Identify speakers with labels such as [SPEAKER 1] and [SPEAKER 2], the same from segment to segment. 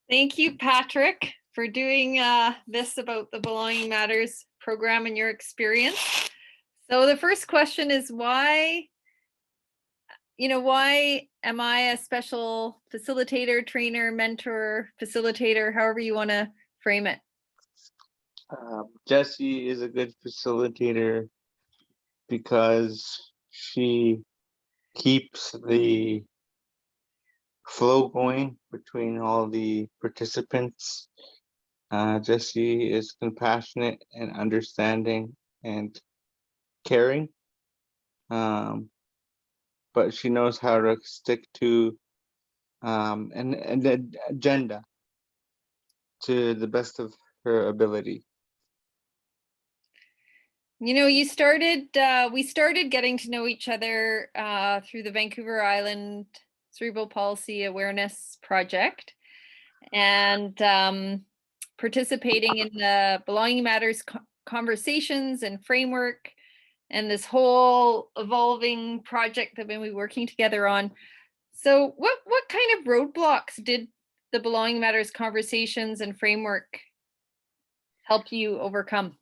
[SPEAKER 1] Thank you, Patrick, for doing this about the Belonging Matters program and your experience. So the first question is why am I a special facilitator, trainer, mentor, facilitator, however you want to frame it?
[SPEAKER 2] Jessie is a good facilitator because she keeps the flow going between all the participants. Jessie is compassionate and understanding and caring, but she knows how to stick to an agenda to the best of her ability.
[SPEAKER 1] We started getting to know each other through the Vancouver Island Cerebral Palsy Awareness Project and participating in the Belonging Matters conversations and framework and this whole evolving project that we've been working together on. So what kind of roadblocks did the Belonging Matters conversations and framework help you overcome?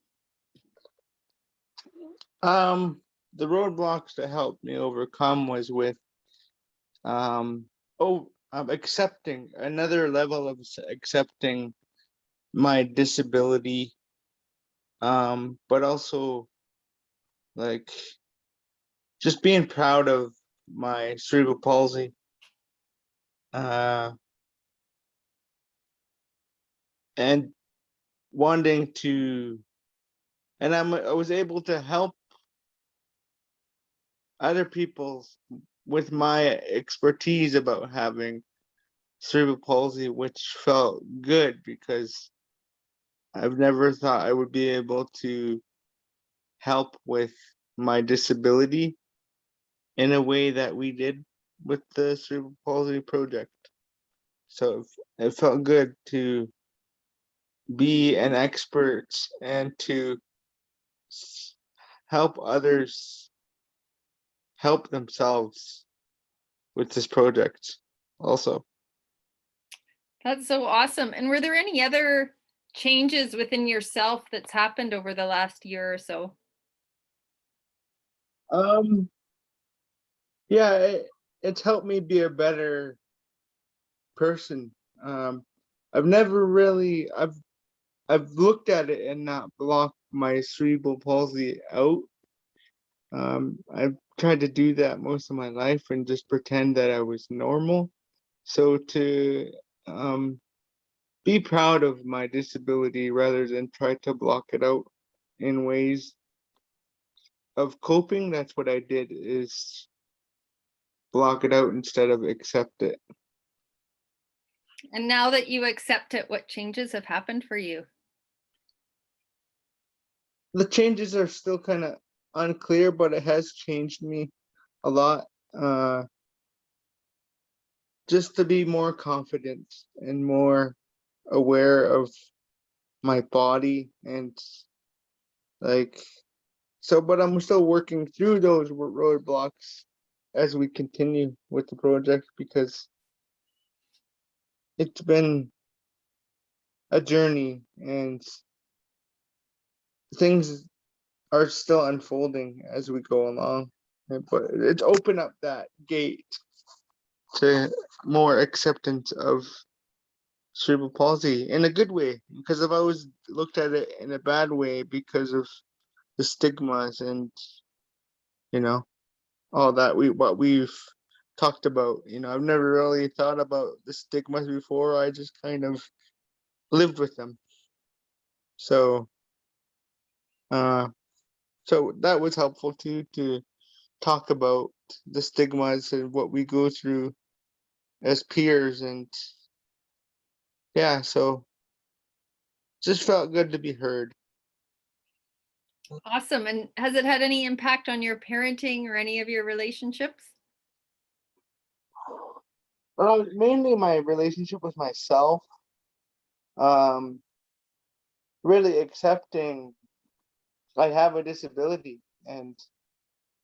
[SPEAKER 2] The roadblocks that helped me overcome was with accepting another level of accepting my disability, but also like just being proud of my cerebral palsy, and wanting to, and I was able to help other people with my expertise about having cerebral palsy, which felt good because I've never thought I would be able to help with my disability in a way that we did with the cerebral palsy project. So it felt good to be an expert and to help others help themselves with this project also.
[SPEAKER 1] That's so awesome. And were there any other changes within yourself that's happened over the last year or so?
[SPEAKER 2] Yeah, it's helped me be a better person. I've never really I've looked at it and not blocked my cerebral palsy out. I've tried to do that most of my life and just pretend that I was normal. So to be proud of my disability rather than try to block it out in ways of coping, that's what I did, is block it out instead of accept it.
[SPEAKER 1] And now that you accept it, what changes have happened for you?
[SPEAKER 2] The changes are still kind of unclear, but it has changed me a lot. Just to be more confident and more aware of my body and but I'm still working through those roadblocks as we continue with the project because it's been a journey and things are still unfolding as we go along. But it's opened up that gate to more acceptance of cerebral palsy in a good way, because I've always looked at it in a bad way because of the stigmas and all that what we've talked about. I've never really thought about the stigmas before. I just kind of lived with them. So so that was helpful too, to talk about the stigmas and what we go through as peers. And yeah, so just felt good to be heard.
[SPEAKER 1] Awesome. And has it had any impact on your parenting or any of your relationships?
[SPEAKER 2] Mainly my relationship with myself. Really accepting I have a disability, and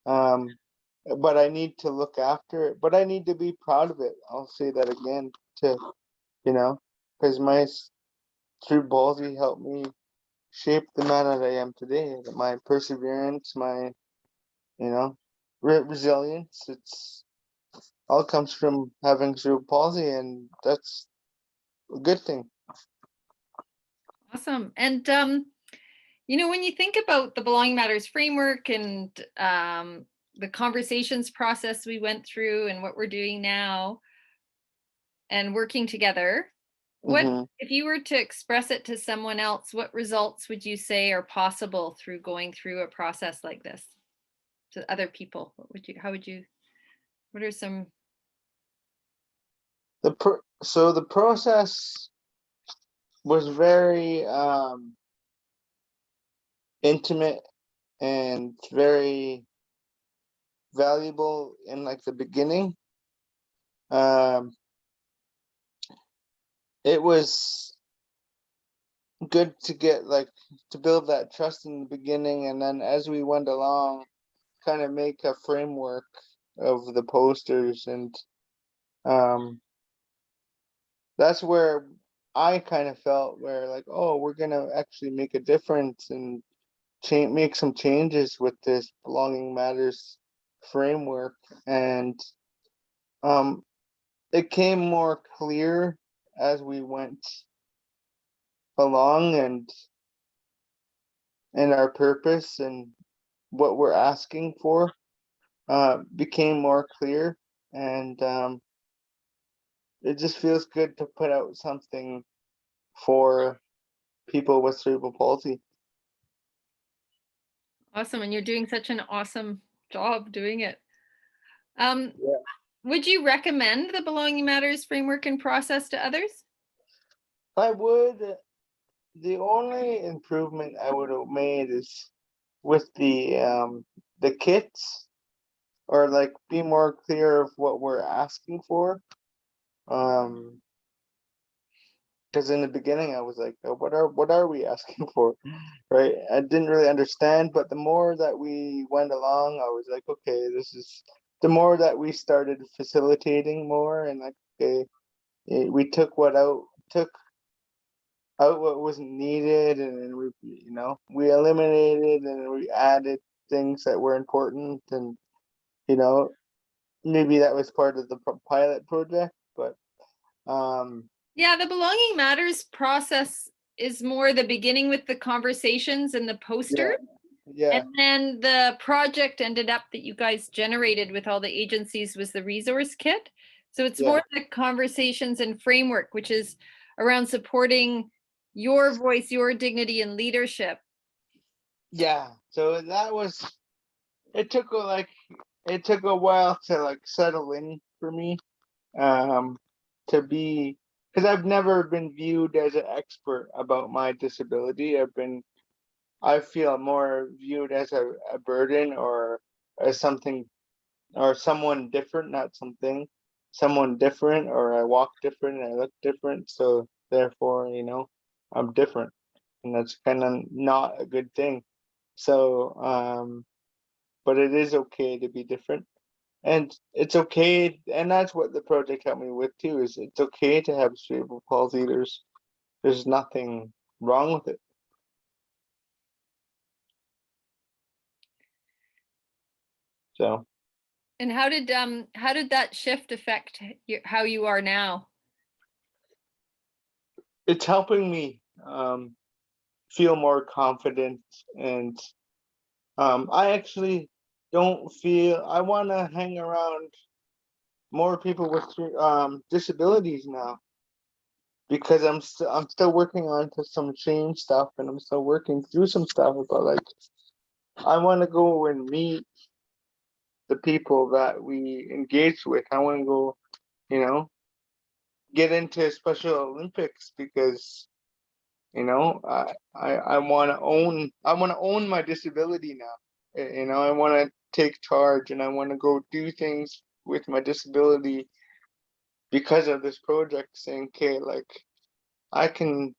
[SPEAKER 2] but I need to look after it, but I need to be proud of it. I'll say that again, to because my cerebral palsy helped me shape the man that I am today. My perseverance, my resilience. It's all comes from having cerebral palsy, and that's a good thing.
[SPEAKER 1] Awesome. And when you think about the Belonging Matters framework and the conversations process we went through and what we're doing now and working together, what
[SPEAKER 2] Hmm.
[SPEAKER 1] if you were to express it to someone else, what results would you say are possible through going through a process like this to other people? What are some?
[SPEAKER 2] So the process was very intimate and very valuable in like the beginning. Um, it was good to get to build that trust in the beginning, and then as we went along, kind of make a framework of the posters, and that's where I kind of felt where oh, we're gonna actually make a difference and make some changes with this Belonging Matters framework, and um, it came more clear as we went along, and our purpose and what we're asking for became more clear, and it just feels good to put out something for people with cerebral palsy.
[SPEAKER 1] Awesome. And you're doing such an awesome job doing it. Um,
[SPEAKER 2] Yeah.
[SPEAKER 1] would you recommend the Belonging Matters framework and process to others?
[SPEAKER 2] I would. The only improvement I would have made is with the kits, or be more clear of what we're asking for. Because in the beginning I was like, "Oh, what are we asking for?" Right? I didn't really understand, but the more that we went along, I was like, okay, this is the more that we started facilitating more, and okay, we took out what wasn't needed, and then we eliminated and we added things that were important, and you know maybe that was part of the pilot project, but
[SPEAKER 1] Yeah, the Belonging Matters process is more the beginning with the conversations and the
[SPEAKER 2] yeah,
[SPEAKER 1] posters.
[SPEAKER 2] yeah,
[SPEAKER 1] And then the project ended up that you guys generated with all the agencies was the resource kit. So it's
[SPEAKER 2] yeah,
[SPEAKER 1] more the conversations and framework, which is around supporting your voice, your dignity, and leadership.
[SPEAKER 2] yeah. So it took a while to settle in for me, um to be, because I've never been viewed as an expert about my disability. I feel more viewed as a burden, or as something, or someone different, not something, someone different, or I walk different and I look different, so therefore I'm different, and that's kind of not a good thing. So but it is okay to be different, and it's okay, and that's what the project helped me with too, is it's okay to have cerebral palsy. There's nothing wrong with it. So
[SPEAKER 1] And how did that shift affect how you are now?
[SPEAKER 2] it's helping me feel more confident, and I actually don't feel I want to hang around more people with disabilities now, because I'm still working on to some change stuff, and I'm still working through some stuff about I want to go and meet the people that we engage with. I want to go, you know, get into Special Olympics, because I want to own my disability now. I want to take charge, and I want to go do things with my disability because of this project, saying, okay, I can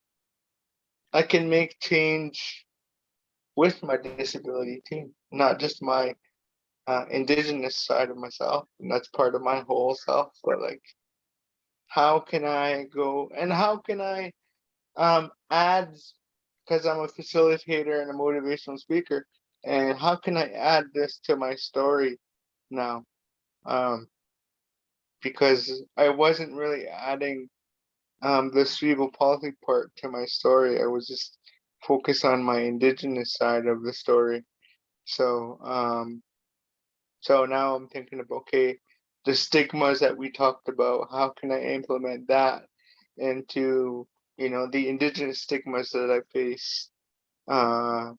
[SPEAKER 2] I can make change with my disability too, not just my indigenous side of myself, and that's part of my whole self, but how can I go and how can I add, because I'm a facilitator and a motivational speaker, and how can I add this to my story now? Because I wasn't really adding the cerebral palsy part to my story. I was just focused on my indigenous side of the story. So so now I'm thinking of, okay, the stigmas that we talked about, how can I implement that into, the indigenous stigmas that I face uh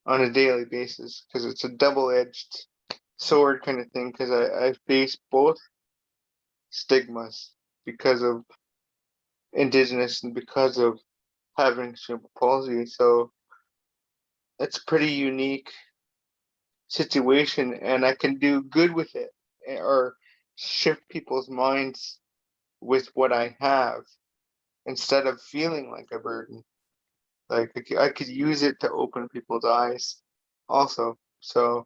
[SPEAKER 2] on a daily basis, because it's a double-edged sword kind of thing, because I face both stigmas because of indigenous and because of having cerebral palsy. So it's a pretty unique situation, and I can do good with it, or shift people's minds with what I have instead of feeling like a burden. Like I could use it to open people's eyes also. So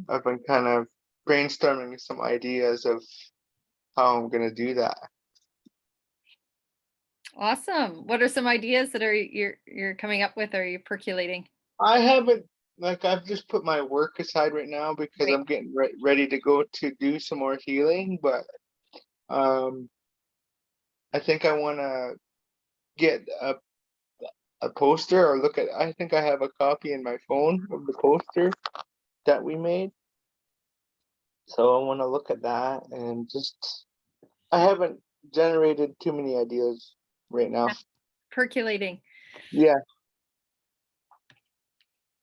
[SPEAKER 2] I've been kind of brainstorming some ideas of how I'm gonna do that.
[SPEAKER 1] Awesome. What are some ideas that you're coming up with or you're percolating?
[SPEAKER 2] I haven't, like, I've just put my work aside right now because
[SPEAKER 1] Right.
[SPEAKER 2] I'm getting ready to go to do some more healing. But um, I think I want to get a poster, or look at. I think I have a copy in my phone of the poster that we made. So I want to look at that and just. I haven't generated too many ideas right now.
[SPEAKER 1] Percolating.
[SPEAKER 2] Yeah,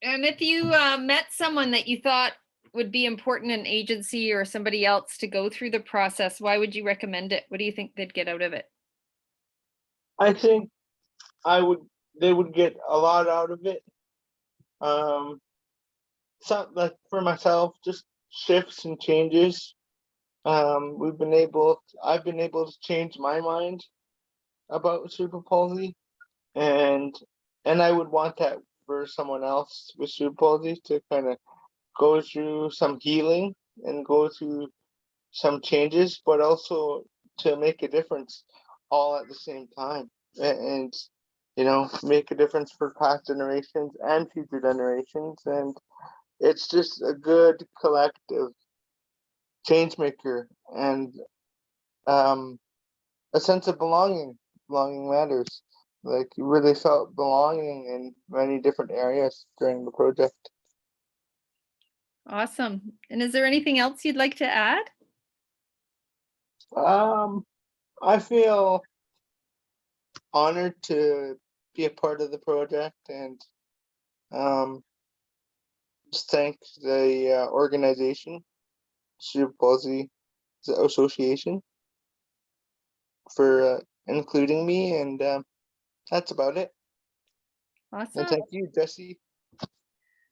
[SPEAKER 1] And if you met someone that you thought would be important in agency or somebody else to go through the process, why would you recommend it? What do you think they'd get out of it?
[SPEAKER 2] I think I would. They would get a lot out of it. Um, so like for myself, just shifts and changes. I've been able to change my mind about cerebral palsy, and I would want that for someone else with cerebral palsy to kind of go through some healing and go through some changes, but also to make a difference all at the same time, and make a difference for past generations and future generations. And it's just a good collective change maker, and um a sense of belonging. Belonging matters. Like, you really felt belonging in many different areas during the project.
[SPEAKER 1] Awesome. And is there anything else you'd like to add?
[SPEAKER 2] um I feel honored to be a part of the project, and um just thank the organization, Cerebral Palsy Association, for including me. And that's about it. And
[SPEAKER 1] Awesome.
[SPEAKER 2] thank you, Jesse.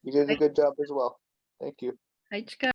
[SPEAKER 2] You did a good job as well. Thank you.
[SPEAKER 1] Hi,